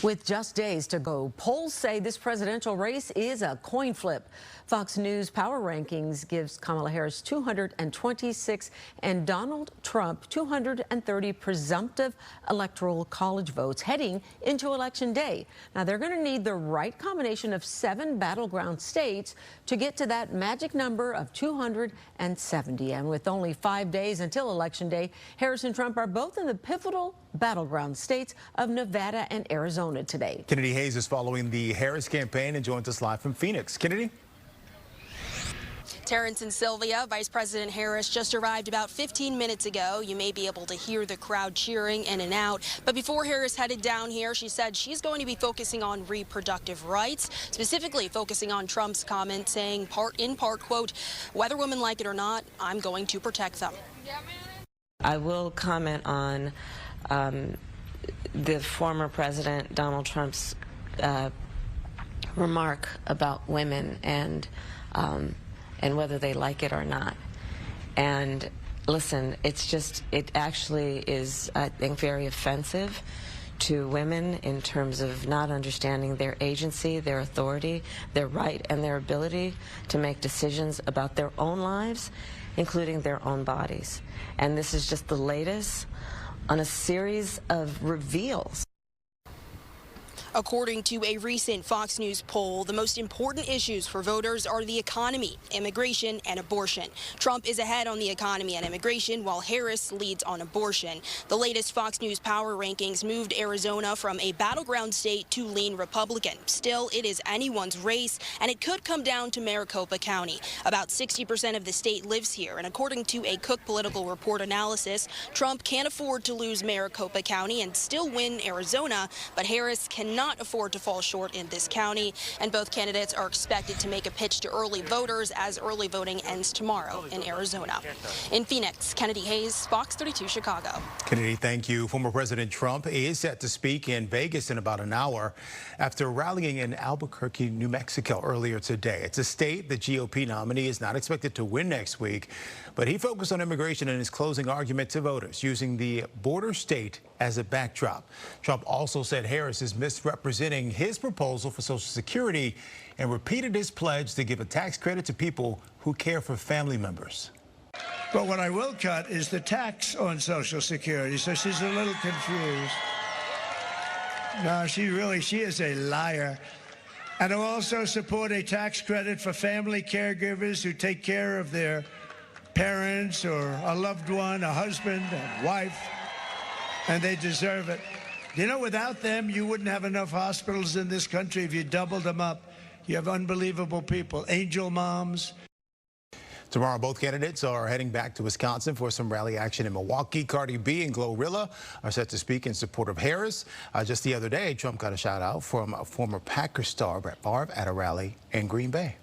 With just days to go, polls say this presidential race is a coin flip. Fox News Power Rankings gives Kamala Harris 226 and Donald Trump 230 presumptive electoral college votes heading into Election Day. Now, they're going to need the right combination of 7 battleground states to get to that magic number of 270. And with only 5 days until Election Day, Harris and Trump are both in the pivotal battleground states of Nevada and Arizona today. Kennedy Hayes is following the Harris campaign and joins us live from Phoenix. Kennedy? Terrence and Sylvia, Vice President Harris just arrived about 15 minutes ago. You may be able to hear the crowd cheering in and out. But before Harris headed down here, she said she's going to be focusing on reproductive rights, specifically focusing on Trump's comment saying, in part, quote, whether women like it or not, I'm going to protect them. I will comment on the former President Donald Trump's remark about women and whether they like it or not. And listen, it actually is, I think, very offensive to women in terms of not understanding their agency, their authority, their right, and their ability to make decisions about their own lives, including their own bodies. And this is just the latest on a series of reveals. According to a recent Fox News poll, the most important issues for voters are the economy, immigration, and abortion. Trump is ahead on the economy and immigration, while Harris leads on abortion. The latest Fox News Power Rankings moved Arizona from a battleground state to lean Republican. Still, it is anyone's race, and it could come down to Maricopa County. About 60% of the state lives here, and according to a Cook Political Report analysis, Trump can't afford to lose Maricopa County and still win Arizona, but Harris cannot afford to fall short in this county, and both candidates are expected to make a pitch to early voters as early voting ends tomorrow in Arizona. In Phoenix, Kennedy Hayes, Fox 32 Chicago. Kennedy, thank you. Former President Trump is set to speak in Vegas in about an hour after rallying in Albuquerque, New Mexico earlier today. It's a state the GOP nominee is not expected to win next week, but he focused on immigration in his closing argument to voters, using the border state as a backdrop. Trump also said Harris is misrepresenting his proposal for Social Security and repeated his pledge to give a tax credit to people who care for family members. But what I will cut is the tax on Social Security, so she's a little confused. No, she is a liar. And I'll also support a tax credit for family caregivers who take care of their parents or a loved one, a husband, a wife, and they deserve it. You know, without them, you wouldn't have enough hospitals in this country if you doubled them up. You have unbelievable people, angel moms. Tomorrow, both candidates are heading back to Wisconsin for some rally action in Milwaukee. Cardi B and Glorilla are set to speak in support of Harris. Just the other day, Trump got a shout out from former Packers star Brett Favre at a rally in Green Bay.